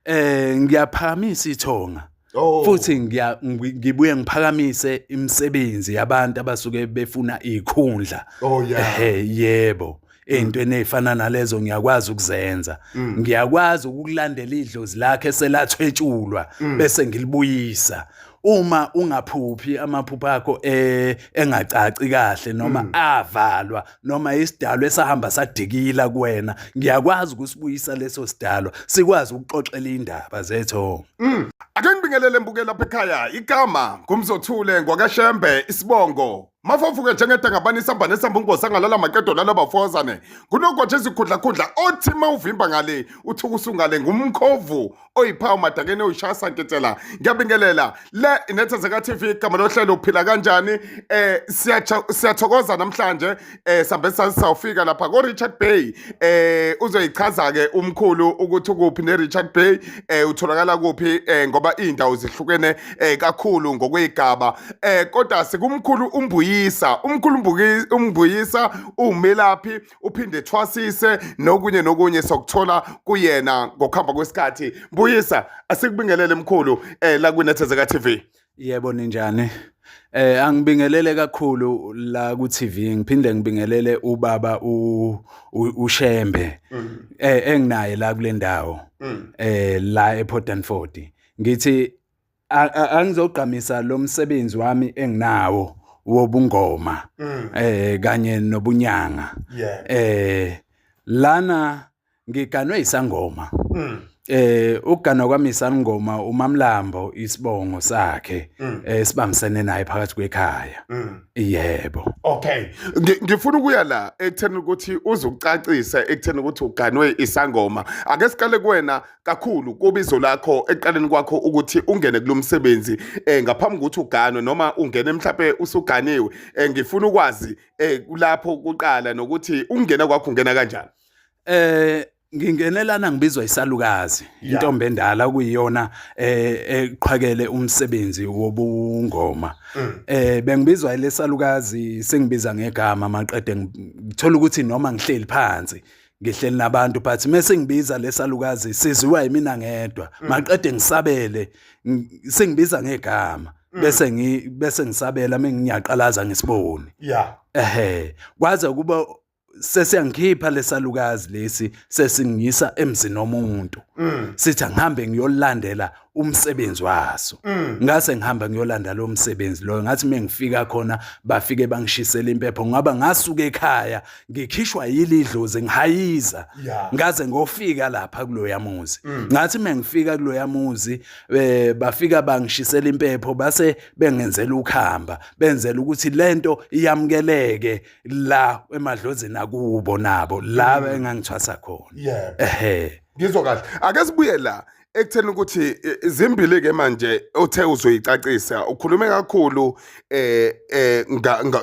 Ngiyaphakamisa ithonga. Futhi ngibuye ngiphakamise imisebenzi yabantu abasuke befuna izikhundla. Yebo. Ey'ntweni ey'fana nalezo ngiyakwazi ukuzenza. Ngiyakwazi ukulandela idlozi lakhe eselathwetshulwa bese ngilibuyisa. Uma ungaphuphi amaphupho akho engacaci kahle noma avalwa noma isidalwa esahamba sadikila kuwena, ngiyakwazi ukusibuyisa leso sidalwa sikwazi ukuxoxela indaba zethu. Ake ngibingelele mbuke lapha ekhaya igama ngumzothule ngwakashembe isibongo mafofuke njengedangabani isambane esambungosa ngalala makedo lalabafozane kunogotshe izikhundla othi mawuvimba ngale uthukusungale ngumkhovu oyiphawu madakeni oyishaya sanketela. Ngiyabingelela le iNethezeka TV igama lohlelo uphila kanjani. Siyathokoza namhlanje sambe sawufika lapha ko Richard Bay. Uzoyichaza ke umkhulu ukuthi ukuphi ne Richard Bay utholakala kuphi ngoba indawo zihlukene kakhulu ngokwegaba kodwa sikumkhulu umbuyisa umelaphi uphinde ethwasise nokunye sokuthola kuyena ngokuhamba kwesikhathi. Mbuyisa asikubingelele mkhulu la kwiNethezeka TV. Yebo ninjani? Angibingelele kakhulu la ku TV, ngiphinde ngibingelele ubaba uShembe enginaye la kule ndawo la ePort and Fort. Ngithi angizogqamisa lo msebenzi wami enginawo wobungoma kanye nobunyanga. Lana ngiganwe isangoma. Ukugana kwami isangoma uMamlambo isibongo sakhe sibambisene naye phakathi kwekhaya. Yebo. Okay. Ngifuna ukuya la ekutheni ukuthi uzucacisa ekutheni ukuthi uganwe isangoma. Ake sikale kuwena kakhulu kubizo lakho eqaleni kwakho ukuthi ungene kulomsebenzi ngaphambi ukuthi uganwe noma ungene mhlawumbe usuganiwe. Ngifuna ukwazi kulapho kuqala nokuthi ungena kwakho ungena kanjani. Ngingenelana ngibizwa isalukazi, intombi endala kuyiyona eqhakele umsebenzi wobungoma. Bengibizwa ile salukazi sengibiza ngegama maqede ngithola ukuthi noma ngihleli phansi ngihleli nabantu but mase ngibiza lesalukazi siziwa yimina ngedwa maqede ngisabele sengibiza ngegama bese ngisabela menginyaqalaza ngesiboni. Kwaze kuba sesiyangikhipha lesalukazi lesi sesingisa emzini womuntu. Sithi ngihambe ngiyolandela umsebenzi waso. Ngase ngihamba ngiyolanda lo msebenzi lo ngathi mengifika khona bafike bangishisela impepho ngaba ngasuka ekhaya ngikhishwa yilidlozi ngihayiza ngaze ngofika lapha kulo yamuzi. Ngathi mengifika kulo yamuzi bafika bangishisela impepho base bengenzela ukuhamba benzela ukuthi lento iyamukeleke la emadlozini akubo nabo la engangithwasa khona. Ngizwa kahle. Ake sibuye la ekutheni ukuthi zimbili ke manje othe uzoyicacisa ukhulume kakhulu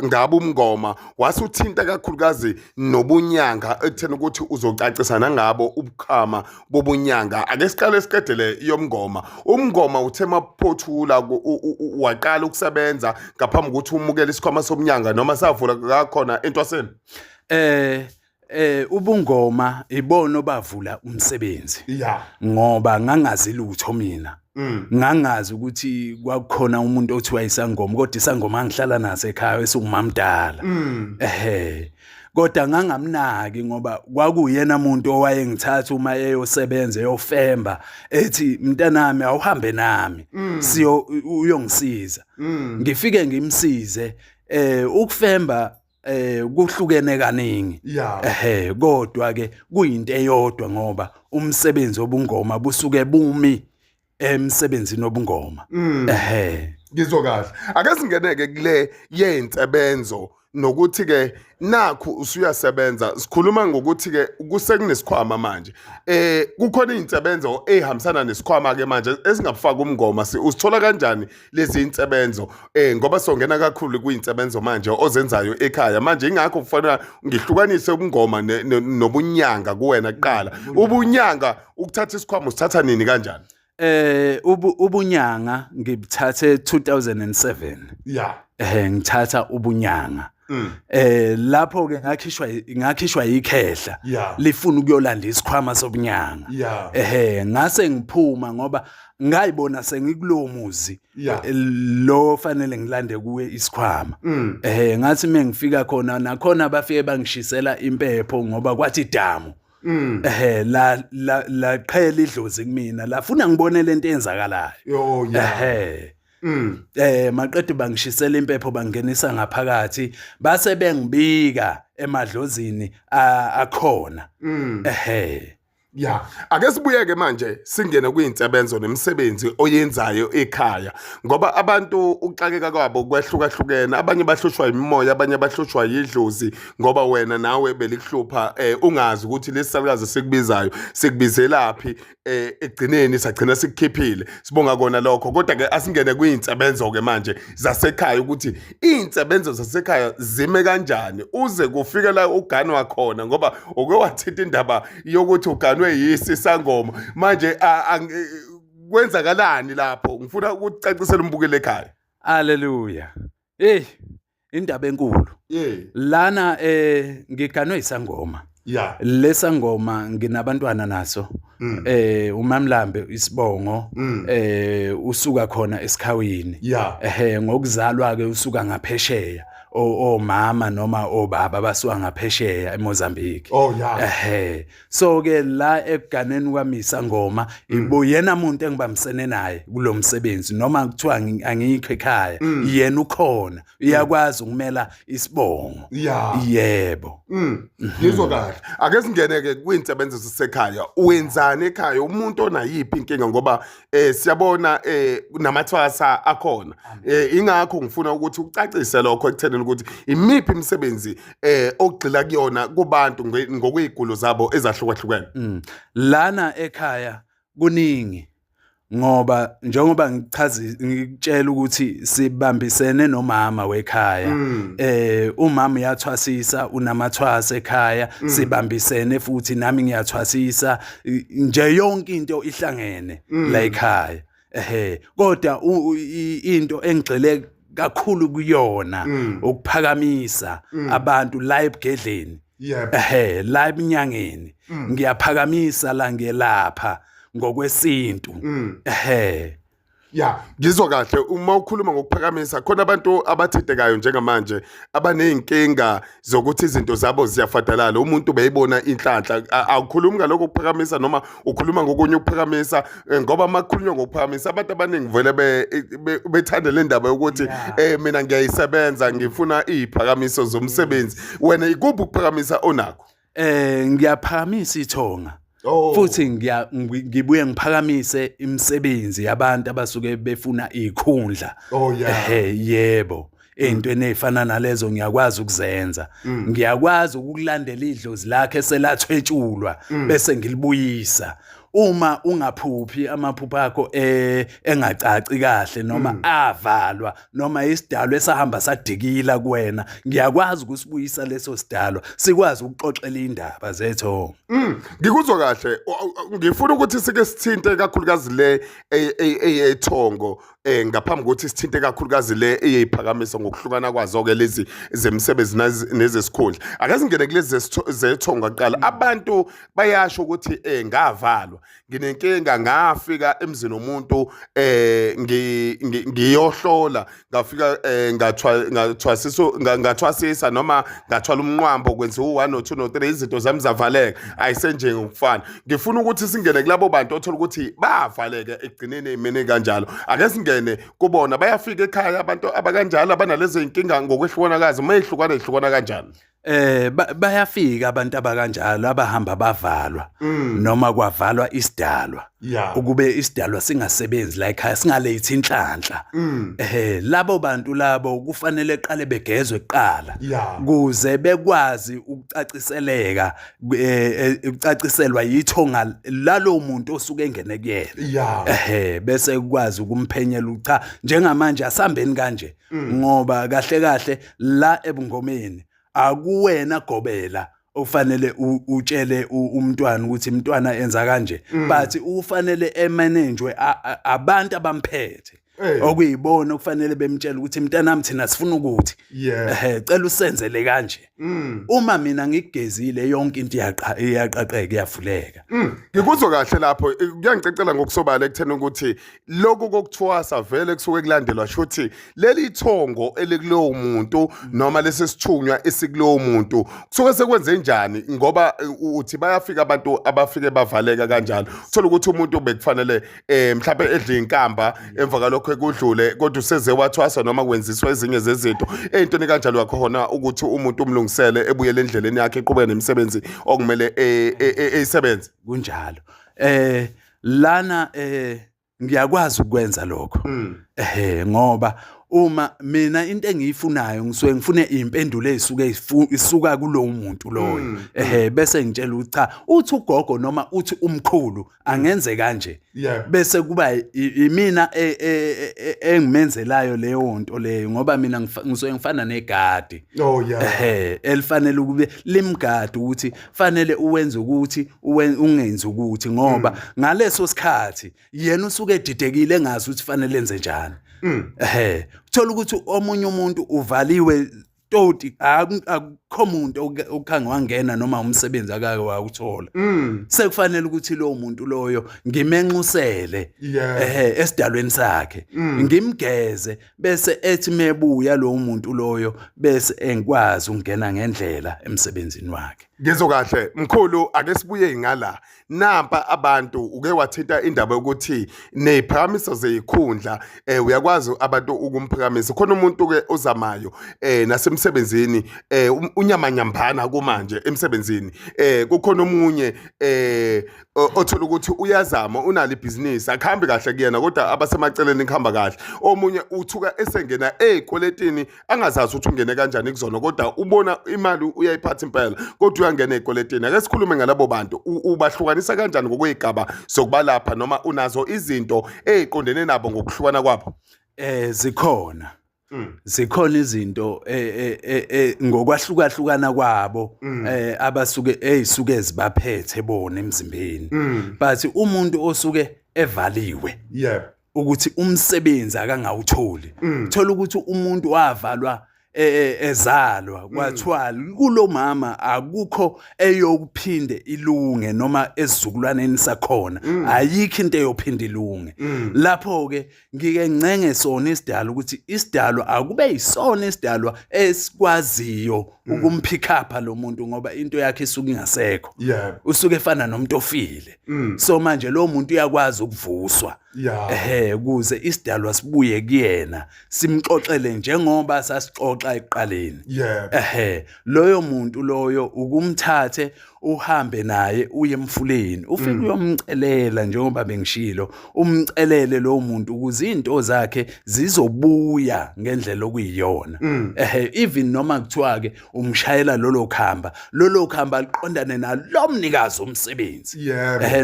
ngabo umngoma wasuthinta kakhulukazi nobunyanga ekutheni ukuthi uzocacisa nangabo ubukhama bobunyanga. Ake siqale siqedele yomngoma. Umngoma uthe maphothula waqala ukusebenza ngaphambi ukuthi umukele isikhwama sobunyanga noma savula kakhona entwaseni. Ubungoma ibona obavula umsebenzi. Ngoba ngangazi lutho mina. Ngangazi ukuthi kwakukhona umuntu othiwa isangoma kodwa isangoma ngihlala naso ekhaya esingumamdala. Kodwa ngangamnaki ngoba kwakuyena umuntu owayengithatha uma eyosebenza eyofemba ethi mntanami awuhambe nami uyongisiza. Ngifike ngimsize ukufemba kuhlukene kaningi. Kodwa ke kuyinto eyodwa ngoba umsebenzi wobungoma busuke bumi emsebenzini wobungoma. Ngizwa kahle. Ake singeneke kule yensebenzo nokuthi ke nakho usuyasebenza sikhuluma ngokuthi ke kusekunesikhwama manje. Kukhona insebenzo ehambisana nesikhwama ke manje esingafaka umngoma usithola kanjani lezi insebenzo ngoba songena kakhulu kuyinsebenzo manje ozenzayo ekhaya manje ingakho kufanele ngihlukanise ubungoma nobunyanga kuwena kuqala. Ubunyanga ukuthatha isikhwama usithatha nini kanjani? Ubunyanga ngibuthathe 2007. Ngithatha ubunyanga. Lapho ke ngakhishwa ikhehla lifuna ukuyolanda isikhwama sobunyanga. Ngase ngiphuma ngoba ngayibona sengikulowo muzi lo fanele ngilande kuwe isikhwama. Ngathi mengifika khona nakhona bafike bangishisela impepho ngoba kwathi damu. La qhela idlozi kumina lafuna ngibone lento eyenzakalayo. Maqedwe bangishisela impepho bangenisa ngaphakathi base bengibika emadlozini akhona. Ake sibuyeke manje singene kuyinsebenzo nemisebenzi oyenzayo ekhaya ngoba abantu ukuxakeka kwabo kwehlukahlukene, abanye bahlushwa imimoya, abanye bahlushwa yidlozi ngoba wena nawe belikuhlupha ungazi ukuthi lesisalukazi sikubizayo sikubizelaphi egcineni sagcina sikukhiphile. Sibonga kona lokho, kodwa ke asingene kuyinsebenzo ke manje zasekhaya ukuthi insebenzo zasekhaya zime kanjani uze kufike la uganwa khona ngoba oke wathitha indaba yokuthi uganwe yisi sangoma manje kwenzakalani lapho. Ngifuna ukucacisela umbukeli ekhaya. Haleluya. Indaba enkulu. Lana ngiganwe isangoma. Lesangoma nginabantwana naso. uMamlambe isibongo usuka khona esikhawini ngokuzalwa ke usuka ngaphesheya omama noma obaba basuka ngaphesheya eMozambique. So ke la ekuganeni kwamisa ngoma ibuyena umuntu engibambisene naye kulomsebenzi noma kuthiwa angikho ekhaya yena ukhona uyakwazi ukumela isibongo. Yebo. Ngizwa kahle. Ake singene ke kwinsebenzo sisekhaya. Wenzani ekhaya umuntu onayiphi inkinga ngoba siyabona namathwasa akhona. Ingakho ngifuna ukuthi ucacise lokho ekuthenini ukuthi imiphi imisebenzi ogxila kuyona kubantu ngokuyigulo zabo ezahlukahlukene. Lana ekhaya kuningi ngoba njengoba ngikutshela ukuthi sibambisene nomama wekhaya umama uyathwasisa unamathwasa ekhaya sibambisene futhi nami ngiyathwasisa nje yonke into ihlangene la ekhaya kodwa into engigxile kakhulu kuyona ukuphakamisa abantu la ebugedleni la eminyangeni ngiyaphakamisa la ngelapha ngokwesintu. Ngizwa kahle uma ukhuluma ngokuphakamisa khona abantu abathintekayo njengamanje abaneyinkinga zokuthi izinto zabo ziyafadalala umuntu beyibona inhlanhla awukhulumi ngaloko ukuphakamisa noma ukhuluma ngokunye ukuphakamisa ngoba makukhulunywa ngokuphakamisa abantu abaningi vele bethanda le ndaba ukuthi mina ngiyayisebenza ngifuna iziphakamiso zomsebenzi. Wena ikuphi ukuphakamisa onakho? Ngiyaphakamisa ithonga. Futhi ngibuye ngiphakamise imisebenzi yabantu abasuke befuna izikhundla. Yebo. Ey'ntweni ey'fana nalezo ngiyakwazi ukuzenza. Ngiyakwazi ukulandela idlozi lakhe selathwetshulwa bese ngilibuyisa. Uma ungaphuphi amaphupho akho engacaci kahle noma avalwa noma isidalo esahamba sadikila kuwena ngiyakwazi ukusibuyisa leso sidalo sikwazi ukuxoxela indaba zethu. Ngikuzwa kahle ngifuna ukuthi sike sithinte kakhulukazi le ethongo ngaphambi kokuthi sithinte kakhulukazi le eyiphakamisa ngokuhlukana kwazo ke lezi zemisebenzi nezesikhundla. Ake singene kulezi zethongo aqala abantu bayasho ukuthi ngavalwa nginenkinga ngafika emzini womuntu ngiyohlola ngafika ngathwasisa noma ngathwala umnqwambo kwenziwa 1 no 2 no 3 izinto zami zavaleka ayisenje ngokufana. Ngifuna ukuthi singene kulabo bantu othola ukuthi bavaleka egcineni emene kanjalo. Ake singene kubona bayafika ekhaya abantu abakanjalo abanalezi inkinga ngokwehlukana mayihlukana kanjani. Bayafika abantu abakanjalo abahamba bavalwa noma kwavalwa isidalwa ukube isidalwa singasebenzi la ekhaya singalethi inhlanhla. Labo bantu labo kufanele eqale begezwe kuqala kuze bekwazi ukucaciseleka ucaciselwa yithonga lalo muntu osuke engene kuyena bese ukwazi ukumphenyela ucha njengamanje asambeni kanje ngoba kahle la ebungomeni akuwena gobela ufanele utshele umntwana ukuthi umntwana enza kanje but ufanele emanagwe abantu abamphethe okuyibona okufanele bemtshela ukuthi mntanami thina sifuna ukuthi cela usenzele kanje. Uma mina ngigezile yonke into iyaqaqeka iyavuleka. Ngikuzwa kahle lapho kuyangicecela ngokusobala ekuthena ukuthi lokho kokuthiwasa vele kusuke kulandelwa shothi leli thongo elikulowo muntu noma lesisithunywa esikulowo muntu kusuke sekwenze njani ngoba uthi bayafika abantu abafike bavaleka kanjalo uthola ukuthi umuntu bekufanele mhlawumbe edle inkamba emva kalokho ekudlule kodwa useze wathwasa noma kwenziswa ezinye zezinto eyintoni kanjalo yakhona ukuthi umuntu umlungisele ebuyele endleleni yakhe eqhubeke nemisebenzi okumele eyisebenze kunjalo. Lana ngiyakwazi ukwenza lokho. Ngoba uma mina into engiyifunayo ngisuke ngifune impendulo ezisuke isuka kulowo muntu loyo. Bese ngitshela ukuthi cha uthi ugogo noma uthi umkhulu angenze kanje. Bese kuba imina engimenzelayo leyo nto leyo ngoba mina ngisuke ngifana negadi. Elifanele ukube limgadi ukuthi fanele uwenze ukuthi ungenzi ukuthi ngoba ngaleso sikhathi yena usuke edidekile engazi ukuthi fanele enze njani. Uthola ukuthi omunye umuntu uvaliwe toti akukho umuntu okhange wangena noma umsebenzi akake wawuthola. Sekufanele ukuthi lo muntu loyo ngimenxusele esidalweni sakhe ngimgeze bese ethi mebuya lo muntu loyo bese engikwazi ukungena ngendlela emsebenzini wakhe. Ngizwe kahle mkhulu ake sibuye ngala nampa abantu uke wathinta indaba yokuthi nephakamiso zeyikhundla uyakwazi abantu ukumphakamisa khona umuntu ke ozamayo nasemsebenzini unyamanyambana kumanje emsebenzini kukhona omunye othola ukuthi uyazama unali business akhambi kahle kuyena kodwa abasemaceleni khamba kahle omunye uthuka esengena ekweletini angazazi ukuthi ungene kanjani kuzona kodwa ubona imali uyayiphatha impela kodwa uyangena ekweletini ake sikhulume ngalabo bantu ubahlukanisa kanjani ngokwegaba sokubalapha noma unazo izinto eziqondene nabo ngokuhlukana kwabo zikhona zikhona izinto ngokwahlukahlukana kwabo abasuke ezisuke zibaphethe bona emzimbeni but umuntu osuke evaliwe ukuthi umsebenzi akangawutholi uthola ukuthi umuntu wavalwa ezalwa kwathiwa kulo mama akukho eyokuphinde ilunge noma esizukulwaneni sakhona ayikho into eyophinda ilunge lapho ke ngike ngcenge sona isidalwa ukuthi isidalwa akube yisona isidalwa esikwaziyo ukumpick-up lo muntu ngoba into yakhe isuke ingasekho usuke efana nomuntu ofile so manje lo muntu uyakwazi ukuvuswa kuze isidalwa sibuye kuyena simxoxele njengoba sasixoxa eqaleni loyo muntu loyo ukumthathe uhambe naye uye emfuleni ufike uyomcelela njengoba bengishilo umcelele lo muntu ukuze izinto zakhe zizobuya ngendlela okuyiyona even noma kuthiwa ke umshayela lolo khamba liqondane nalomnikazi omsebenzi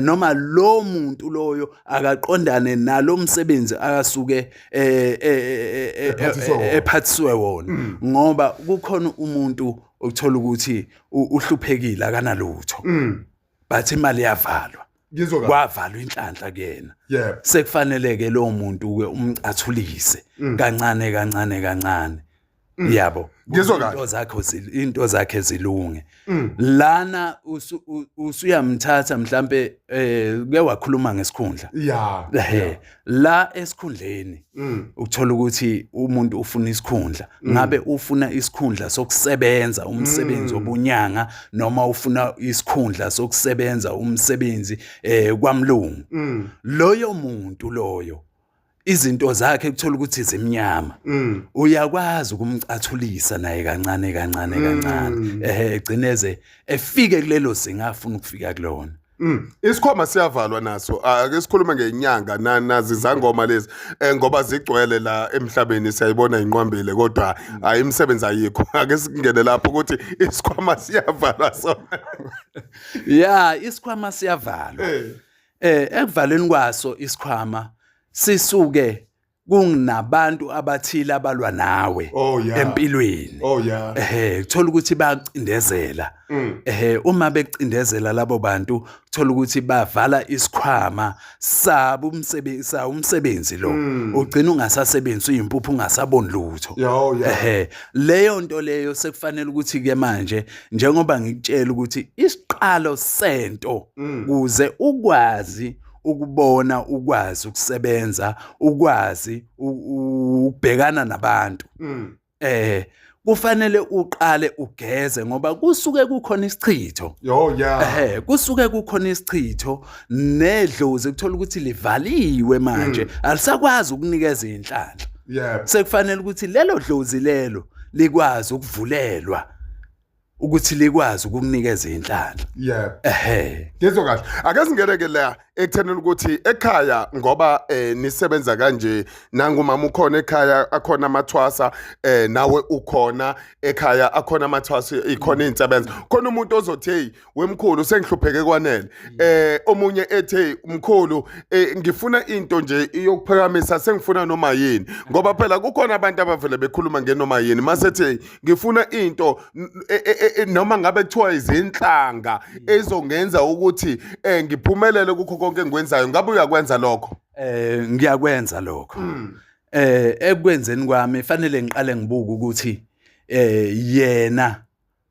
noma lo muntu loyo akaqondane nalomsebenzi akasuke ephathiswe wona ngoba kukhona umuntu ukuthola ukuthi uhluphekile akanalutho but imali yavalwa kwavalwa inhlanhla kuyena sekufanele ke lo muntu ke umcathulise kancane yabo into zakhe zilunge lana usuyamthatha mhlambe ke wakhuluma ngesikhundla la esikhundleni ukuthola ukuthi umuntu ufuna isikhundla ngabe ufuna isikhundla sokusebenza umsebenzi obunyanga noma ufuna isikhundla sokusebenza umsebenzi kwamlungu loyo muntu loyo izinto zakhe kuthola ukuthi zimnyama uyakwazi ukumcathulisa naye kancane egcineze efike kulelo zinga afuna ukufika kulona isikhwama siyavalwa naso ake sikhulume ngenyanga nazi zangoma lezi ngoba zigcwele la emhlabeni siyayibona inqwambile kodwa hayi imisebenzi ayikho ake singene lapho ukuthi isikhwama siyavalwa sona isikhwama siyavalwa ekuvaleni kwaso isikhwama sisuke kungabantu abathile abalwa nawe Oh, yeah. empilweni. Oh, yeah. Uthola ukuthi bayacindezela. Uma becindezela labo bantu uthola ukuthi bavala isikhwama sabo umsebenzi lo. Ugcina ungasasebenzi uyimpuphu ungasaboni lutho. Oh, yeah. Leyo nto leyo sekufanele ukuthi ke manje njengoba ngikutshela ukuthi isiqalo sento kuze ukwazi ukubona, ukwazi ukusebenza, ukwazi ukubhekana nabantu. Kufanele uqale ugeze ngoba kusuke kukhona isichitho. Oh, yeah. Kusuke kukhona isichitho nedlozi ukuthola ukuthi livaliwe manje alisakwazi ukunikeza inhlanhla. Yeah. Sekufanele ukuthi lelo dlozi lelo likwazi ukuvulelwa ukuthi likwazi ukukunikeza inhlanhla. Yeah. Ngizwe kahle. Ake singereke la ekuthenini ukuthi ekhaya ngoba nisebenza kanje nangumama ukhona ekhaya akhona amathwasa nawe ukhona ekhaya akhona amathwasa ikhona insebenzo. Khona umuntu ozothi hey wemkhulu sengihlupheke kwanele. Omunye ethi hey umkhulu ngifuna into nje yokuphakamisa sengifuna noma yini ngoba phela kukhona abantu abavele bekhuluma ngenoma yini masethi ngifuna into noma ngabe kuthiwa izinhlanga ezongenza ukuthi ngiphumelele kukho konke engikwenzayo ngabe uyakwenza lokho? Ngiyakwenza lokho. Ekwenzeni kwami fanele ngiqale ngibuke ukuthi yena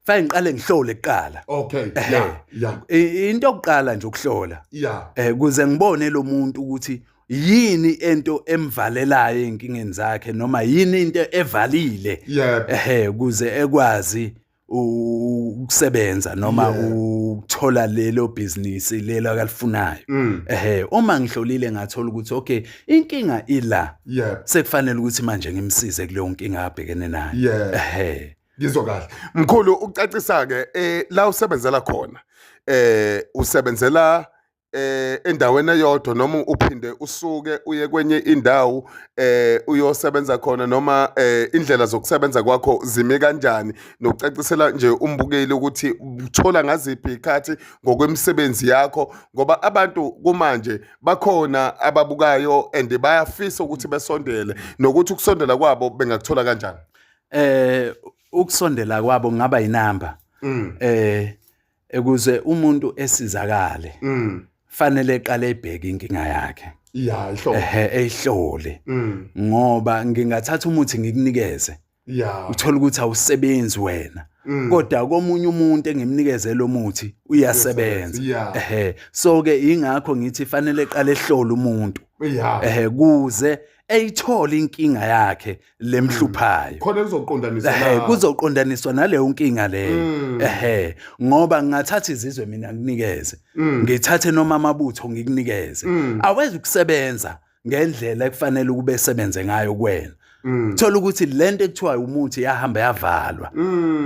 fanele ngiqale ngihlole kuqala. Okay. Yeah. Into yokuqala nje ukuhlola. Yeah. Kuze ngibone lo muntu ukuthi yini into emvalelayo inkingeni zakhe noma yini into evalile. Yeah. Kuze ekwazi ukusebenza noma ukuthola lelo business lelo akalifunayo. Uma ngihlolile ngathola ukuthi okay inkinga ila. Yeah. Sekufanele ukuthi manje ngimsize kuleyo nkinga abhekene nayo. Yeah. Ngizwe kahle. Mkhulu ucacisa ke la usebenzela khona. Usebenzela endaweni eyodwa noma uphinde usuke uye kwenye indawo uyosebenza khona noma indlela zokusebenza kwakho zime kanjani nokucacisela nje umbukeli ukuthi uthola ngaziphi ikhathi ngokwemisebenzi yakho ngoba abantu kumanje bakhona ababukayo and bayafisa ukuthi besondele nokuthi ukusondela kwabo bengakuthola kanjani. Ukusondela kwabo kungaba inamba. Ukuze umuntu esizakale. Fanele eqale ebheke inkinga yakhe. Yeah, ihlole. Eyihlole. Ngoba ngingathatha umuthi ngikunikeze. Yeah. Uthola ukuthi awusebenzi wena. Kodwa komunye umuntu engimnikezela umuthi uyasebenza. So ke ingakho ngithi fanele eqale ehlole umuntu. Yeah. Kuze eyithola inkinga yakhe lemhluphayo. Khona kuzoqondaniswa kuzoqondaniswa naleyo nkinga leyo. Ngoba ngingathatha izizwe mina nginikeze. Ngithathe noma amabutho ngikunikeze. Awezi ukusebenza ngendlela ekufanele ukube sebenze ngayo kuwena. Thola ukuthi lento ekuthiwa umuthi yahamba yavalwa.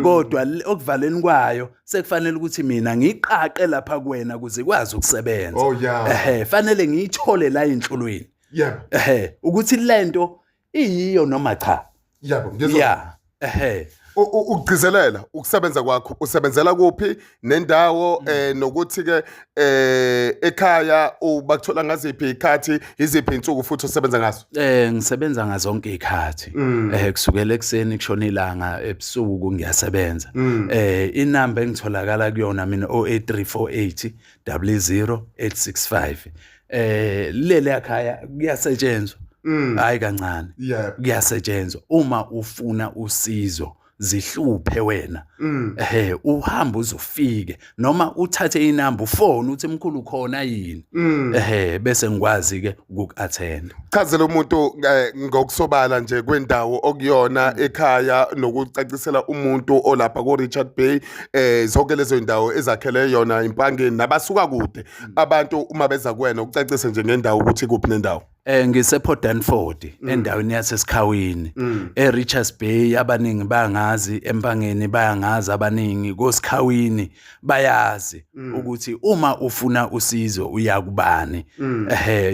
Kodwa okuvaleni kwayo sekufanele ukuthi mina ngiqaqe lapha kuwena ukuze ikwazi ukusebenza. Oh, yeah. Fanele ngiyithole la enhlulweni. Yeah. Ukuthi lento iyiyo noma cha. Yebo, ngizwa. Yeah. Ukugcizelela ukusebenza kwakho usebenzela kuphi nendawo nokuthi ke ekhaya ubakuthola ngaziphi ikhathi iziphi insuku futhi usebenza ngazo? Ngisebenza ngazonke ikhathi. Kusukela ekseni kushona ilanga ebusuku ngiyasebenza. Inamba engitholakala kuyona mina 08348 00865. Lele ekhaya kuyasetshenzwa. Hayi kancane. Kuyasetshenzwa uma ufuna usizo zihluphe wena. Uhamba uzofike noma uthathe inamba ufone uthi mkhulu khona yini. Bese ngikwazi ke ukuattend. Chazela umuntu ngokusobala nje kwendawo okuyona ekhaya nokucacisela umuntu olapha ko Richard Bay zonke lezo indawo ezakhele yona impangeni nabasuka kude abantu uma beza kuwena ukucacisa nje ngendawo ukuthi kuphi nendawo. Ngise-Port Danford endaweni yaseSikhawini. Richards Bay abaningi bayangazi, empangeni bayangazi abaningi, koSikhawini bayazi ukuthi uma ufuna usizo uya kubani.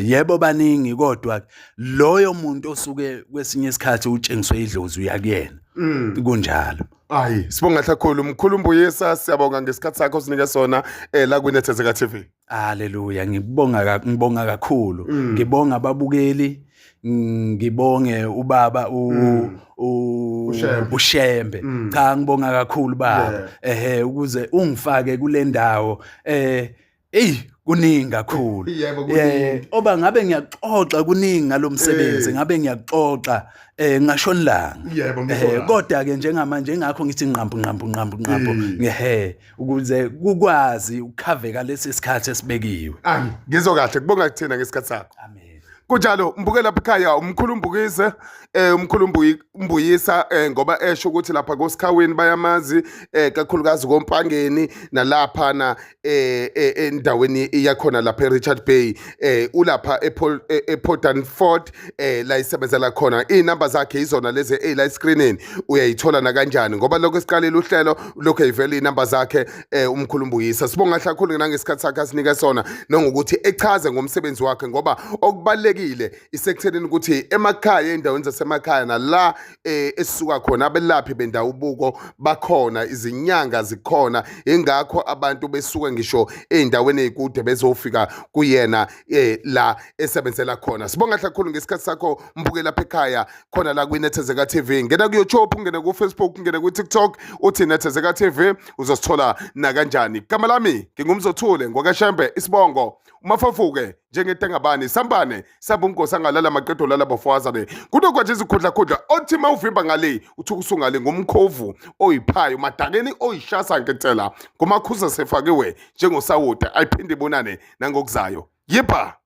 Yebo baningi kodwa loyo muntu osuke kwesinye isikhathi utshengiswe idlozi uya kuyena. Kunjalo. Sibonga kakhulu mkhulu Mbuyisa, siyabonga ngesikhathi sakho sinike sona la kwiNethezeka TV. Haleluya, ngibonga kakhulu. Ngibonga ababukeli, ngibonge ubaba uShembe. Cha ngibonga kakhulu baba. Ukuze ungifake kule ndawo kuningi kakhulu. Yebo, kuningi. Oba ngabe ngiyaxoxa kuningi ngalomsebenzi, ngabe ngiyaxoxa ngashona langa. Yebo, ngikholwa. Kodwa ke njengamanje ngakho ngithi nqampu ukuze kukwazi ukukhaveka lesi sikhathi esibekiwe. Ngizwe kahle kubonga kuthina ngesikhathi sakho. Amen. Kunjalo mbukela lapha ekhaya umkhulumbuyisa ngoba esho ukuthi lapha koSikhaweni bayamazi kakhulukazi kompangeni nalapha na endaweni iyakhona lapha eRichard Bay ulapha ePortlandford la isebenzela khona. Inamba zakhe izona lezi la screenini uyayithola na kanjani ngoba lokho esiqalile uhlelo lokho ivela inamba zakhe umkhulumbuyisa. Sibonga kakhulu nangesikhathi sakhe asinika sona nokuthi echaze ngomsebenzi wakhe ngoba okubalekile isekutheleni ukuthi emakhaya endaweni zasemakhaya nala esisuka khona abelaphi bendawo ubuko bakhona izinyanga zikhona ingakho abantu besuke ngisho eindaweni ezikude bezofika kuyena la esebenzela khona. Sibonga kakhulu ngesikhathi sakho mbukela lapha ekhaya khona la kwiNethezeka TV. Ngena ku YouTube, ngena ku Facebook, ngena ku TikTok uthi Nethezeka TV uzosithola na kanjani. Igama lami ngingumzothule ngokashembe isibongo umafafuke njengetengabani sambane sabumgosa ngalala maqedo lala bafazane kunokwa nje izikhundla othi mawuvimba ngale uthi kusungale ngomkhovu oyiphayo madakeni oyishasa ngentela ngomakhuza sefakiwe njengosawuda ayiphinde ibonane nangokuzayo yipa.